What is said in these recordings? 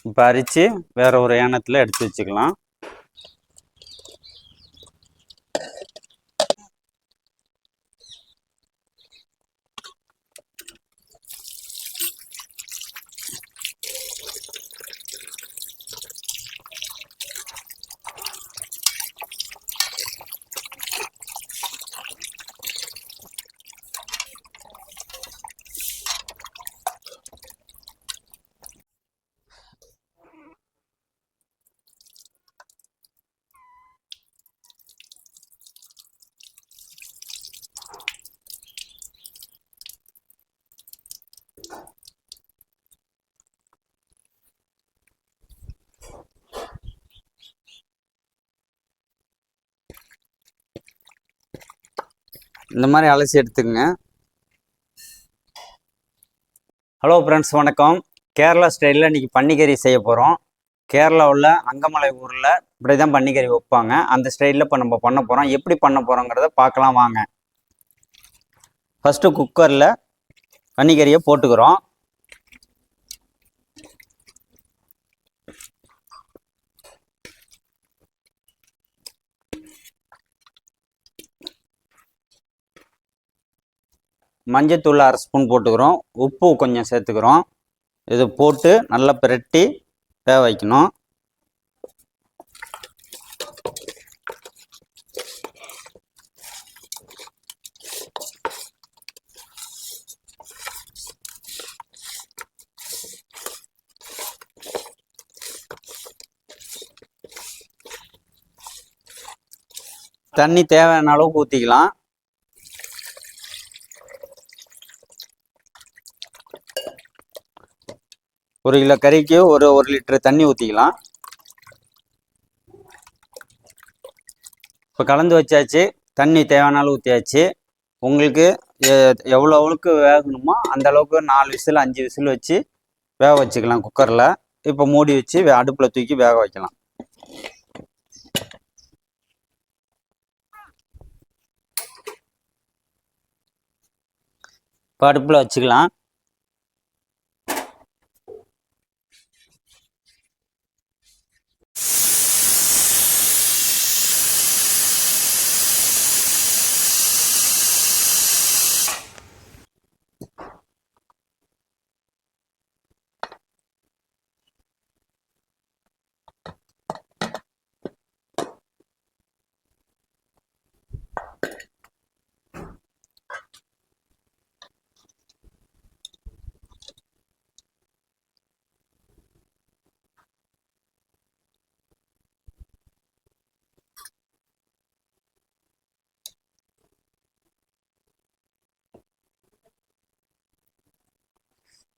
இப்போ அரித்து வேறு ஒரு ஏனத்தில் எடுத்து வச்சுக்கலாம். இந்த மாதிரி அலசி எடுத்துக்கங்க. ஹலோ ஃப்ரெண்ட்ஸ், வணக்கம். கேரளா ஸ்டைலில் இன்றைக்கி பன்னிக்கறி செய்ய போகிறோம். கேரளாவில் அங்கமலை ஊரில் இப்படி தான் பன்னிக்கறி வைப்பாங்க. அந்த ஸ்டைலில் இப்போ நம்ம பண்ண போகிறோம். எப்படி பண்ண போகிறோங்கிறத பார்க்கலாம் வாங்க. ஃபஸ்ட்டு குக்கரில் பன்னிக்கறியை போட்டுக்கிறோம். மஞ்சத்தூள் 1/2 ஸ்பூன் போட்டுக்கிறோம். உப்பு கொஞ்சம் சேர்த்துக்கிறோம். இது போட்டு நல்லா பிரட்டி வேக வைக்கணும். தண்ணி தேவையான அளவுக்கு ஊற்றிக்கலாம். ஒரு கிலோ கறிக்கு ஒரு லிட்டரு தண்ணி ஊற்றிக்கலாம். இப்போ கலந்து வச்சாச்சு. தண்ணி தேவையான அளவு ஊற்றியாச்சு. உங்களுக்கு எவ்வளோ அளவுக்கு வேகணுமோ அந்த அளவுக்கு 4 விசில் 5 விசில் வச்சு வேக வச்சுக்கலாம் குக்கரில். இப்போ மூடி வச்சு அடுப்பில் தூக்கி வேக வைக்கலாம். இப்போ அடுப்பில் வச்சுக்கலாம்.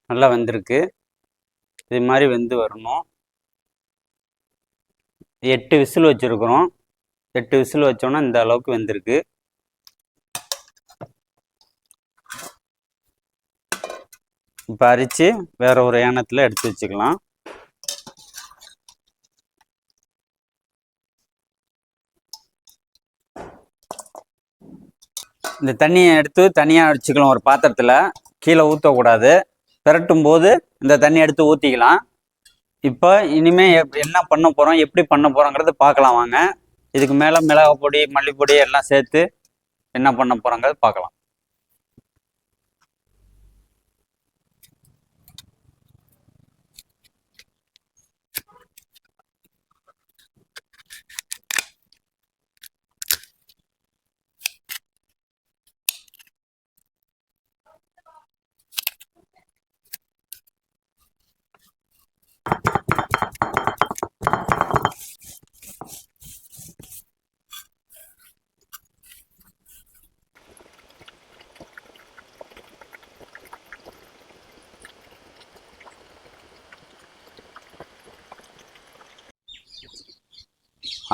நல்லா வெந்திருக்கு. இது மாதிரி வெந்து வரணும். 8 விசில் வச்சுருக்குறோம். 8 விசில் வச்சோன்னா இந்த அளவுக்கு வெந்திருக்கு. இப்போ அரித்து வேற ஒரு ஏனத்தில் எடுத்து வச்சுக்கலாம். இந்த தண்ணியை எடுத்து தனியாக வச்சுக்கலாம் ஒரு பாத்திரத்தில். கீழே ஊற்றக்கூடாது. பிரட்டும் போது இந்த தண்ணி எடுத்து ஊற்றிக்கலாம். இப்போ இனிமேல் என்ன பண்ண போகிறோம், எப்படி பண்ண போகிறோங்கிறத பார்க்கலாம் வாங்க. இதுக்கு மேலே மிளகாய் பொடி மல்லிப்பொடி எல்லாம் சேர்த்து என்ன பண்ண போகிறோங்கிறத பார்க்கலாம்.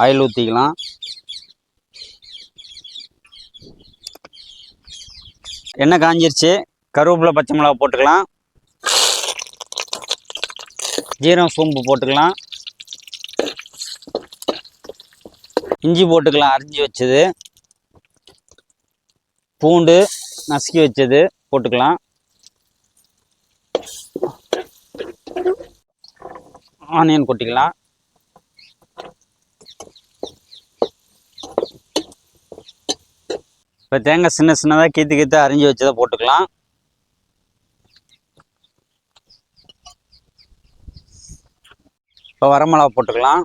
ஆயில் ஊற்றிக்கலாம். எண்ணெய் காஞ்சிருச்சு. கருவேப்பிலை பச்சை மிளகா போட்டுக்கலாம். ஜீரகம் சோம்பு போட்டுக்கலாம். இஞ்சி போட்டுக்கலாம் அரிஞ்சு வச்சது. பூண்டு நசுக்கி வச்சது போட்டுக்கலாம். ஆனியன் கொட்டிக்கலாம். இப்போ தேங்காய் சின்ன சின்னதாக கீத்து அரிஞ்சு வச்சதை போட்டுக்கலாம். இப்போ வரமிளகா போட்டுக்கலாம்.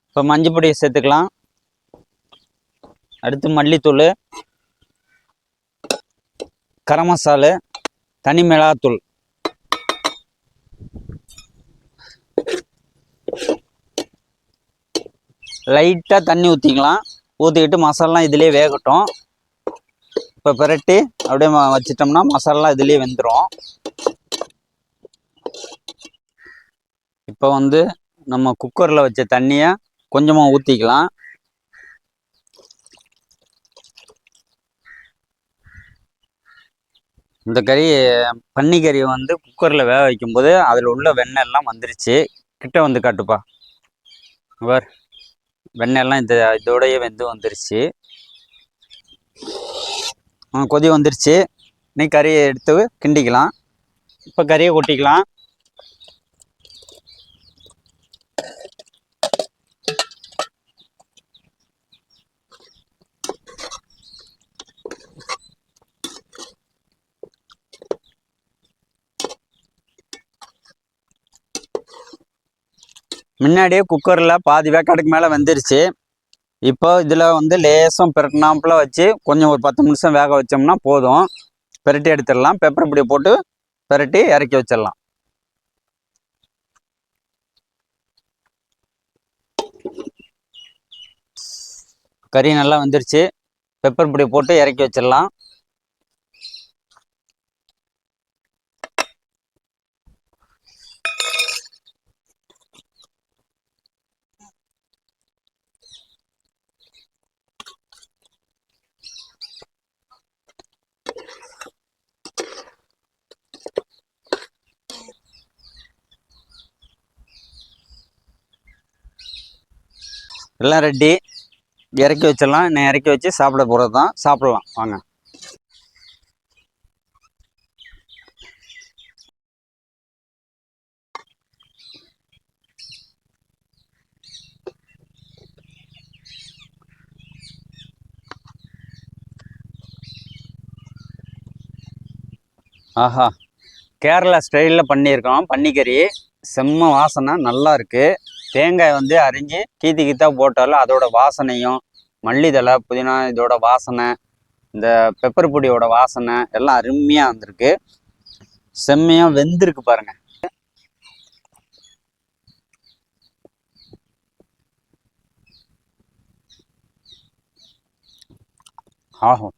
இப்போ மஞ்சள் பொடியை சேர்த்துக்கலாம். அடுத்து மல்லித்தூள், கரம் மசாலா, தனி மிளகாத்தூள், லைட்டாக தண்ணி ஊற்றிக்கலாம். ஊற்றிக்கிட்டு மசாலாம் இதுலேயே வேகட்டும். இப்போ பிரட்டி அப்படியே வச்சிட்டோம்னா மசாலா இதுலேயே வெந்துடும். இப்போ வந்து நம்ம குக்கரில் வச்ச தண்ணியை கொஞ்சமாக ஊற்றிக்கலாம். இந்த பன்னிக்கறி வந்து குக்கரில் வேக வைக்கும்போது அதில் உள்ள வெண்ணெய் எல்லாம் வந்துருச்சு. கிட்ட வந்து காட்டுப்பா. வேறு வெண்ணெய் எல்லாம் இதோடையே வெந்து வந்துருச்சு. கொதி வந்துருச்சு. இன்னைக்கு கறியை எடுத்து கிண்டிக்கலாம். இப்போ கறியை கொட்டிக்கலாம். முன்னாடியே குக்கரில் பாதி வேக்காடுக்கு மேலே வெந்துருச்சு. இப்போ இதில் வந்து லேசம் பிரட்டினாப்பில் வச்சு கொஞ்சம் ஒரு 10 நிமிஷம் வேக வச்சோம்னா போதும். பிரட்டி எடுத்துடலாம். பெப்பர் பொடி போட்டு பிரட்டி இறக்கி வச்சிடலாம். கறி நல்லா வந்துருச்சு. பெப்பர் பொடி போட்டு இறக்கி வச்சிடலாம். எல்லாம் ரெடி. இறக்கி வச்சிடலாம். இன்னும் இறக்கி வச்சு சாப்பிட போகிறது தான். சாப்பிடலாம் வாங்க. ஆஹா, கேரளா ஸ்டைலில் பண்ணியிருக்கோம். பன்னிக்கறி செம்ம வாசனை நல்லா இருக்குது. தேங்காய் வந்து அரிஞ்சு கீத்தா போட்டாலும் அதோட வாசனையும், மல்லித்தலை, புதினா இதோட வாசனை, இந்த பெப்பர் பொடியோட வாசனை எல்லாம் அருமையாக வந்திருக்கு. செம்மையாக வெந்திருக்கு பாருங்க. ஆகும்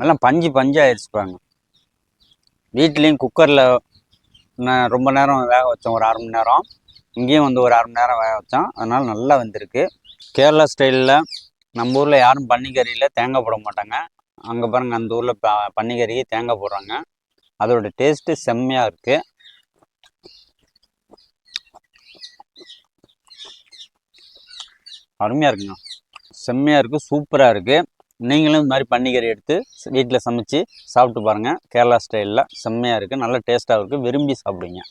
எல்லாம் பஞ்சு ஆயிடுச்சு பாருங்க. வீட்லேயும் குக்கரில் நான் ரொம்ப நேரம் வேக வச்சோம், ஒரு 1/2 மணி நேரம். இங்கேயும் வந்து ஒரு 1/2 மணி நேரம் வேக வச்சோம். அதனால் நல்லா வந்திருக்கு. கேரளா ஸ்டைலில் நம்ம ஊரில் யாரும் பன்னிக்கறியில் தேங்காய் போட மாட்டாங்க. அங்கே பாருங்கள், அந்த ஊரில் பன்னிக்கறிக்கு தேங்காய் போடுறாங்க. அதோட டேஸ்ட்டு செம்மையாக இருக்குது. அருமையாக இருக்குங்க. செம்மையாக இருக்குது, சூப்பராக இருக்குது. நீங்களும் இந்த மாதிரி பன்னிக்கறி எடுத்து வீட்டில் சமைச்சு சாப்பிட்டு பாருங்கள். கேரளா ஸ்டைலில் செம்மையாக இருக்குது. நல்ல டேஸ்ட்டாக இருக்குது. விரும்பி சாப்பிடுங்க.